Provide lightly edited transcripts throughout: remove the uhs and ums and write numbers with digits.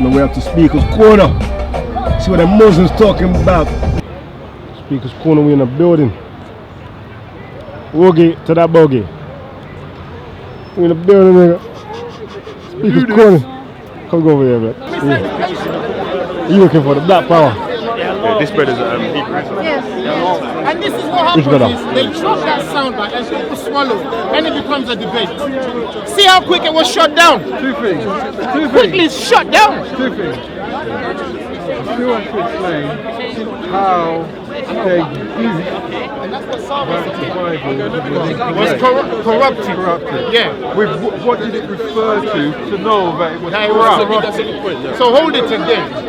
On the way up to Speaker's Corner. See what the Muslims talking about. Speaker's Corner, we in the building. Woogie to that bogey. We in the building, nigga. Speaker's Corner. Come go over here, man. Yeah. You looking for the black power? Yeah, this bread is Hebrew. Yes. And this is what happens is they drop that soundbite and people swallow and it becomes a debate. See how quick it was shut down? Two things. Quickly it's shut down. Two things. I still want to explain how they use Was corrupted. Yeah. With what did it refer to know that it was corrupt? That's a good point. Yeah. So hold it again.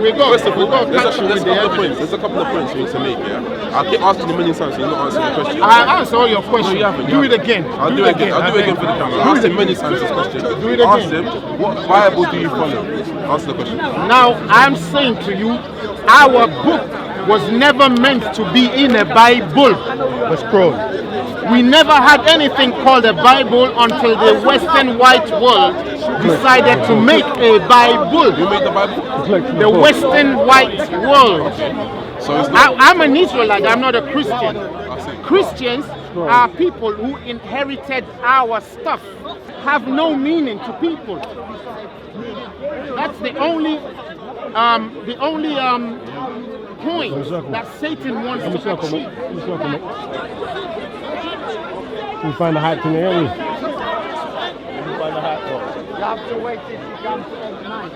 We got There's a couple of points you need to make, yeah? I keep asking you many times, so you're not answering the question. I answer all your questions. No, you haven't. Do it again. I'll do it again. I'll do it again for the camera. I asked him many times this question. Do it again. Ask him, what Bible do you follow? Answer the question. Now I'm saying to you, our book was never meant to be in a Bible. The scroll. We never had anything called a Bible until the Western white world decided to make a Bible. Who made the Bible? The Western white world. So it's not. I'm an Israelite, I'm not a Christian. Christians are people who inherited our stuff, have no meaning to people. That's the only point that Satan wants to achieve. We find the hot thing there, ain't we? You have to wait till he comes at night.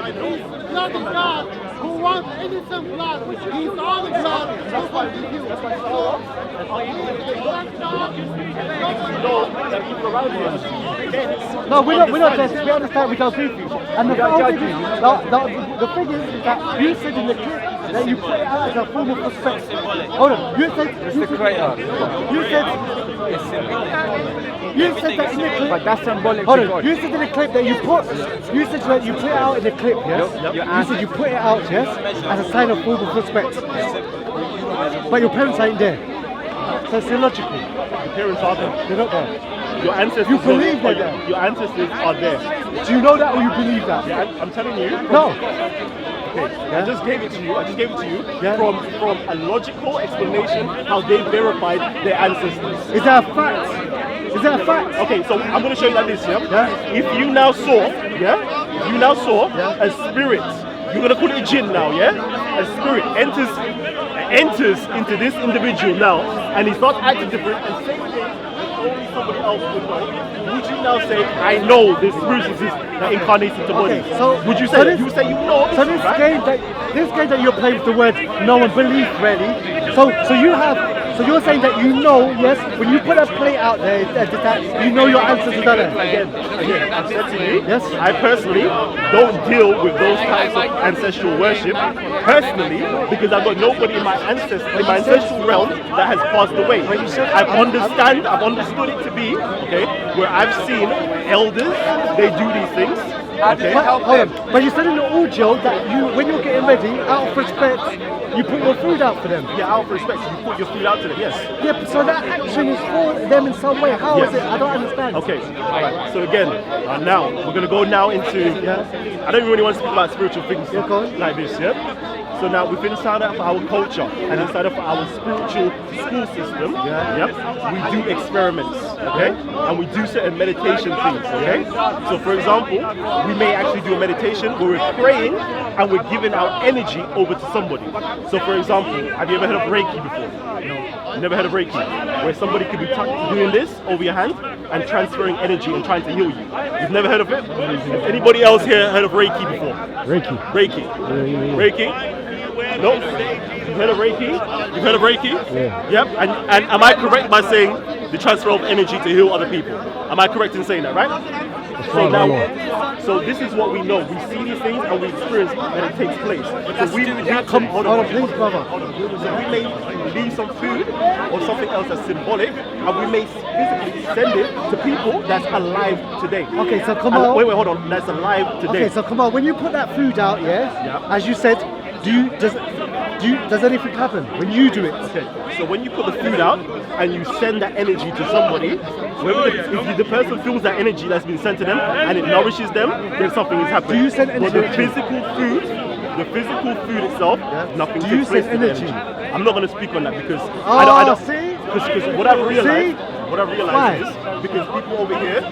He's not the God who wants innocent blood. He's all the blood. That's why we do. No, we're not just, we understand we don't beef you. And the thing is that you said in the clip that you put it out as a form of respect. Hold on, you said that in the clip. But that's symbolic. Hold on, you said in the clip that you put it out in the clip, yes? You said you put it out, yes, as a sign of form of respect. But your parents ain't there. So it's illogical. Your parents are there. They're not there. Your ancestors. You believe they're there. Your ancestors are there. Do you know that or you believe that? Yeah, I'm telling you. No. Okay, I just gave it to you. Yeah. from a logical explanation how they verified their ancestors. Is that a fact? Is that a fact? Okay, so I'm going to show you like this, yeah? Yeah. If you now saw a spirit, you're going to call it a jinn now, yeah? A spirit enters into this individual now, and he starts acting different, and same thing only somebody else would know. Would you now say, I know this spirit exists that incarnates into body? Okay, so would you say so that? You would say you know. So this game that you're playing with the word no one believes really. So you're saying that you know, yes, when you put a plate out there, that you know your ancestors done it. Again, I've said to you, yes, I personally don't deal with those types of ancestral worship personally because I've got nobody in my ancestral realm that has passed away. I've understood it to be, okay, where I've seen elders, they do these things. Okay. But you said in the audio that when you're getting ready, out of respect, you put your food out for them. Yeah, out of respect, you put your food out to them, yes. Yeah, so that action is for them in some way. How is it? I don't understand. Okay, alright, so again, now, we're going to go now into, I don't really want to speak about spiritual things like this, yeah? So now we've been inside of our culture and inside of our spiritual school system, we do experiments, okay? And we do certain meditation things, okay? So for example, we may actually do a meditation where we're praying and we're giving our energy over to somebody. So for example, have you ever heard of Reiki before? No. You never heard of Reiki? Where somebody could be doing this over your hand and transferring energy and trying to heal you. You've never heard of it? Has anybody else here heard of Reiki before? Reiki. Reiki? No? You've heard of Reiki? Yeah. Yep. And am I correct by saying the transfer of energy to heal other people? Am I correct in saying that, right? As So now, so this is what we know. We see these things and we experience that it takes place. So we come. Hold on, please, brother. So we may leave some food or something else that's symbolic, and we may physically send it to people that's alive today. Okay, so come on. Wait, hold on. That's alive today. Okay, so come on. When you put that food out, as you said, does anything happen when you do it? Okay, so when you put the food out and you send that energy to somebody, if the person feels that energy that's been sent to them and it nourishes them, then something is happening. Do you send energy? But the physical food itself, nothing Do you takes place send to the energy? I'm not going to speak on that because I don't see? Because what I've realized is because people over here,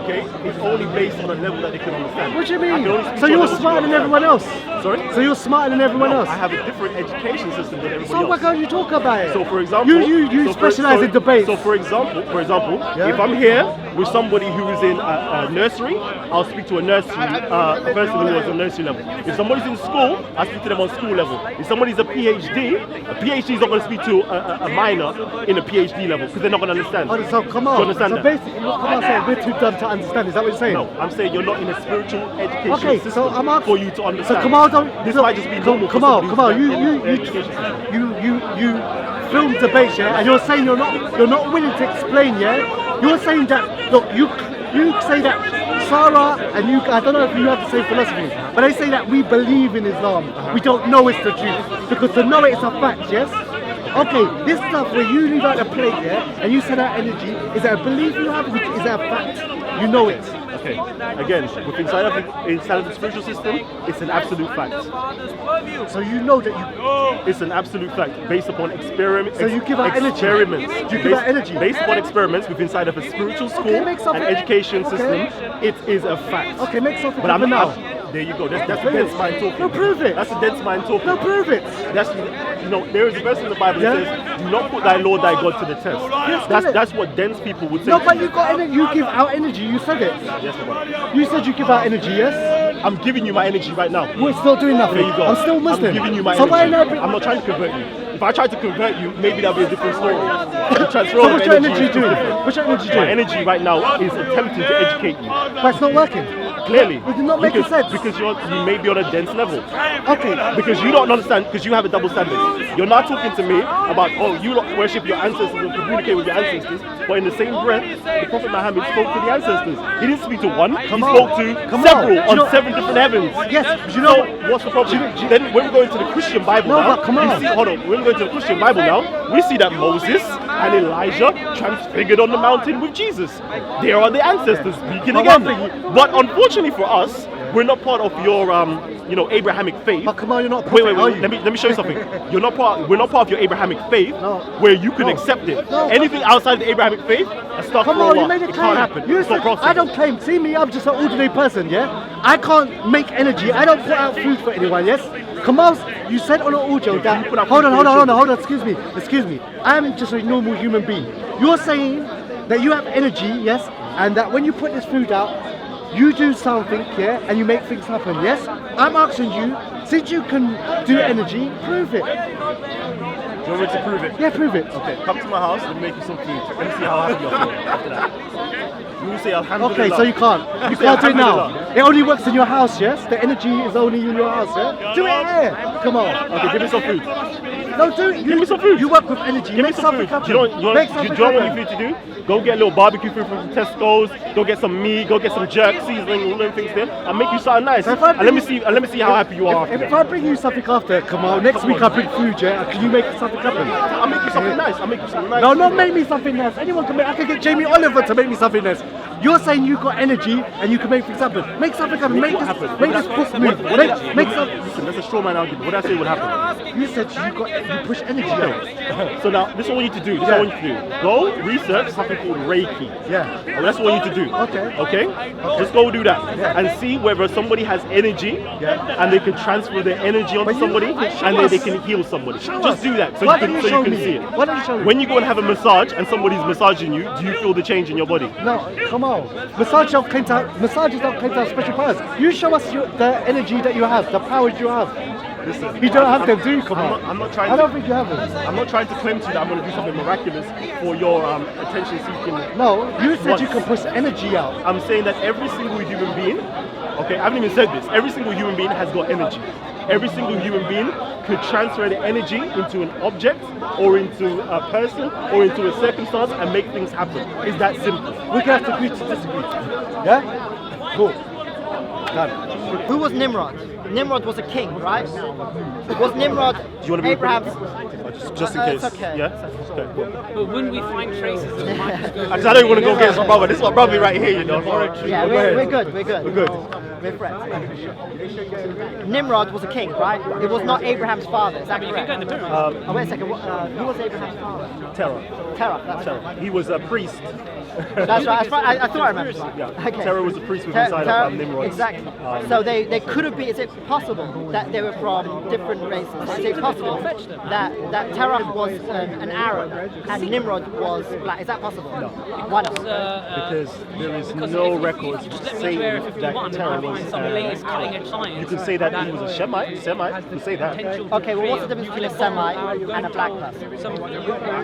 okay, it's only based on a level that they can understand. What do you mean? So you're smarter than everyone else? Sorry? So you're smarter than everyone else? I have a different education system than everybody So else. why can't you talk about it? So for example, you specialize in debates. So for example, if I'm here with somebody who is in a nursery, I'll speak to a person who was on nursery level. If somebody's in school, I'll speak to them on school level. If somebody's a PhD is not going to speak to a minor in a PhD level because they're not going to understand. So come on. Do you understand so that? basically, come on, saying we're too dumb to understand. Is that what you're saying? No, I'm saying you're not in a spiritual education system so I'm asking, for you to understand. So come on, this might just be normal. Come on. You film debates, and you're saying you're not willing to explain, You're saying that look, you say that Sarah and you, I don't know if you have the same philosophy, but they say that we believe in Islam. We don't know it's the truth because to know it is a fact, yes. Okay, this stuff where you leave out a plate, and you send out energy, is that a belief you have? Is that a fact? You know it. Okay, again, inside of the spiritual system, it's an absolute fact. So you know that it's an absolute fact based upon experiments. So you give out experiments. energy. You give out energy. Based upon experiments within inside of a spiritual school and education system, it is a fact. Okay, make something but happen now. There you go. That's the dense mind talking. No, prove it. That's the dense mind talking. No, prove it. There is a verse in the Bible that says, "Do not put thy Lord thy God to the test." That's what dense people would say. No, but you got energy. You give out energy. You said it. Yes, Lord. You said you give out energy. Yes. I'm giving you my energy right now. We're still doing nothing. There you go. I'm still Muslim. I'm giving you my energy. I'm not trying to convert you. If I tried to convert you, maybe that'll be a different story. So what's your energy doing? What's your energy doing? My energy right now is attempting to educate you. But it's not working. Clearly. It did not make sense. Because you may be on a dense level. Okay. Because you don't understand, because you have a double standard. You're not talking to me about, you worship your ancestors and communicate with your ancestors, but in the same breath, the Prophet Muhammad spoke to the ancestors. He didn't speak to one, he spoke to several on 7 different heavens. Yes, so what's the problem? Then when we go into the Christian Bible now, when we go into the Christian Bible now, we see that Moses and Elijah transfigured on the mountain with Jesus. There are the ancestors speaking again. But unfortunately for us, we're not part of your Abrahamic faith. But come on, you're not. Wait. Let me show you something. We're not part of your Abrahamic faith, where you can accept it. Anything outside the Abrahamic faith, come on, you made a claim. It can't happen. You said, I don't claim. See me, I'm just an ordinary person. I can't make energy. I don't put out food for anyone. Yes. Kamal, you said on an audio that. Hold on. Excuse me. I'm just a normal human being. You're saying that you have energy, yes, and that when you put this food out, you do something, and you make things happen, yes? I'm asking you, since you can do energy, prove it. Do you want me to prove it? Yeah, prove it. Okay, come to my house and make you some food. Let me see how happy you're feeling after that. You will say Alhamdulillah. Okay, so you can't. You can't do it now. It only works in your house, yes? The energy is only in your house, yeah? Do it here. Come on. Okay, give me some food. No, do it. Give me some food. You work with energy. Give me some food. Do you know what you need to do? Go get a little barbecue food from Tesco's. Go get some meat. Go get some jerk seasoning, all them things there. I'll make you something nice. And let me see how happy you are. If I bring you something after, come on. Next week I bring food, yeah? Can you make something happen? I'll make you something nice. No, not make me something nice. Anyone can make. I can get Jamie Oliver to make me something nice. You're saying you got energy and you can make things happen. Make something happen. Make this book move. Make something. Listen, that's a straw man argument. What did I say would happen? You said you push energy out. So now, this is what I want you to do. Go research something called Reiki. Yeah. That's what you need to do. Okay? Just go do that. And see whether somebody has energy and they can transfer their energy onto somebody and then they can heal somebody. Just do that so you can see it. Why don't you show me? When you go and have a massage and somebody's massaging you, do you feel the change in your body? No, come on. Massages don't claim to have special powers. You show us the energy that you have, the powers you have. Listen, You don't have them, do you? Come on. I'm not trying I to. don't think you have them. I'm not trying to claim to you that I'm going to do something miraculous for your attention-seeking. No, you said you wants. can push energy out. I'm saying that every single human being, okay, I haven't even said this, every single human being has got energy. Every single human being could transfer the energy into an object or into a person or into a circumstance and make things happen. It's that simple. We can have to agree to disagree. Yeah? Cool. Done. Who was Nimrod? Nimrod was a king, right? Was Nimrod Do you want to be Abraham's? just in case? It's okay. Yeah? Okay, cool. But when we find traces of the microscope, Actually, I don't want to go against my brother. This is my brother right here, you know. Yeah, we're good. We're good. We're good. We're friends. Nimrod was a king, right? It was not Abraham's father. Is that you can correct? go in the pyramid. Oh, wait a second. Who was Abraham's father? Terror. Terah. That's right. Terror. He was a priest. That's right. I thought I remembered. Yeah. Okay. Terror was a priest with inside Terah- of Nimrod. Exactly. So they could have been. Is it possible that they were from different races? Is it possible that Terah was an Arab and Nimrod was black? Is that possible? No. Why not? Because there is Because no if records just let me saying know Area that 51 Terror and was find some latest cutting-edge science. You can say that he was a Semite. You can say that. Okay. Well, what's the difference between a Semite and a black person?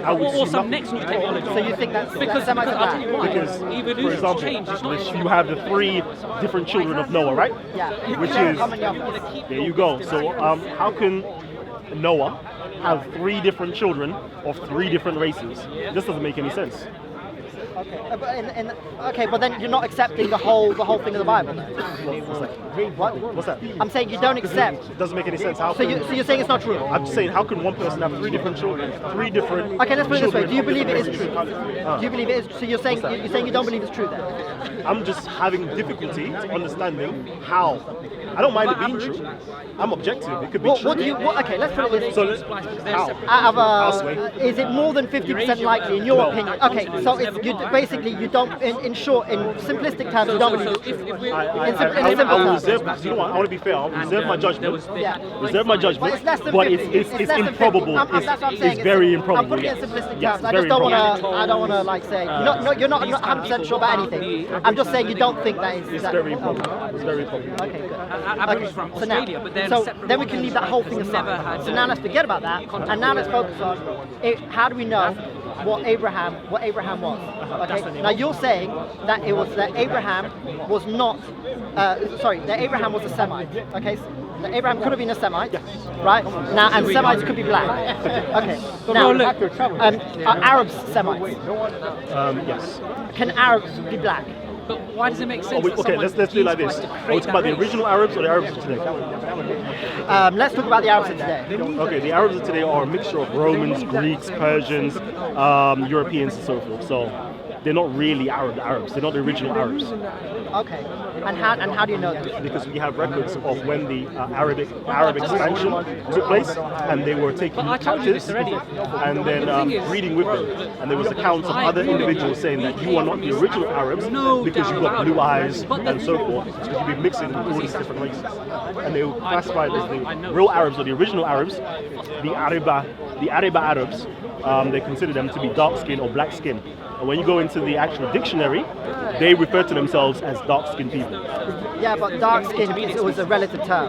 I would Or see some nothing. next new technology. So you think that's Because Semites are I'll tell you black? why. Because, for Evolution example, change. It's not you have the 3 different children of Noah, right? Yeah. Which How is, many of them? there you go. So how can Noah have 3 different children of 3 different races? This doesn't make any sense. Okay. Okay, but then you're not accepting the whole thing of the Bible. Then. What? What's that? I'm saying you don't accept. It doesn't make any sense. How So can, you're saying it's not true. I'm just saying, how can one person have 3 different children, 3 different? Okay, let's put it this way. children Do you of believe it is different true? races? Do you believe it is? So you're saying you don't believe it's true then? I'm just having difficulty understanding how. I don't mind it being true. I'm objective. It could be true. What do you? Okay, let's put it this So way. how? Out I'll of sway. is it more than 50% likely in your No. opinion? Okay, so it's basically you don't. In short, in simplistic terms, you don't believe it's true. In simple I will terms. reserve, because you know what, I want to be fair, I'll reserve my judgment. Yeah. Reserve my judgment, But it's less than but 50. it's less than 50. improbable. That's what I'm saying. It's very I'm improbable. putting it in yes. simplistic Yes, terms. I very just don't want improbable. to. I don't want to like say you're not 100% sure about anything. I'm just saying you don't think that is. It's that- very improbable. It's very improbable. Okay, good. Aboriginals from So now, Australia, but then so separate then we can leave that whole thing Never aside. had, So now let's forget about that, and now let's focus on how do we know what Abraham was? Okay. Now you're saying that Abraham was not. That Abraham was a Semite. Okay. So that Abraham could have been a Semite, right? Now, and Semites could be black. Okay. Now, are Arabs Semites? Yes. Can Arabs be black? But why does it make sense? Okay, that someone let's do it like used this. Christ to Are we create talking about the that race? original Arabs or the Arabs of today? Let's talk about the Arabs of today. Okay, the Arabs of today are a mixture of Romans, Greeks, Persians, Europeans, and so forth. So they're not really Arabs. They're not the original Arabs. Okay. And how do you know that? Because we have records of when the Arab expansion took place, and they were taken But I told you this captives already. and then breeding with them. And there was accounts of other individuals saying that you are not the original Arabs because you've got blue eyes and so forth, because you've been mixing with all these different races. And they were classified as the real Arabs or the original Arabs, the Ariba Arabs. They consider them to be dark skin or black skin. And when you go into the actual dictionary, they refer to themselves as dark-skinned people. Yeah, but dark skin it was a relative term.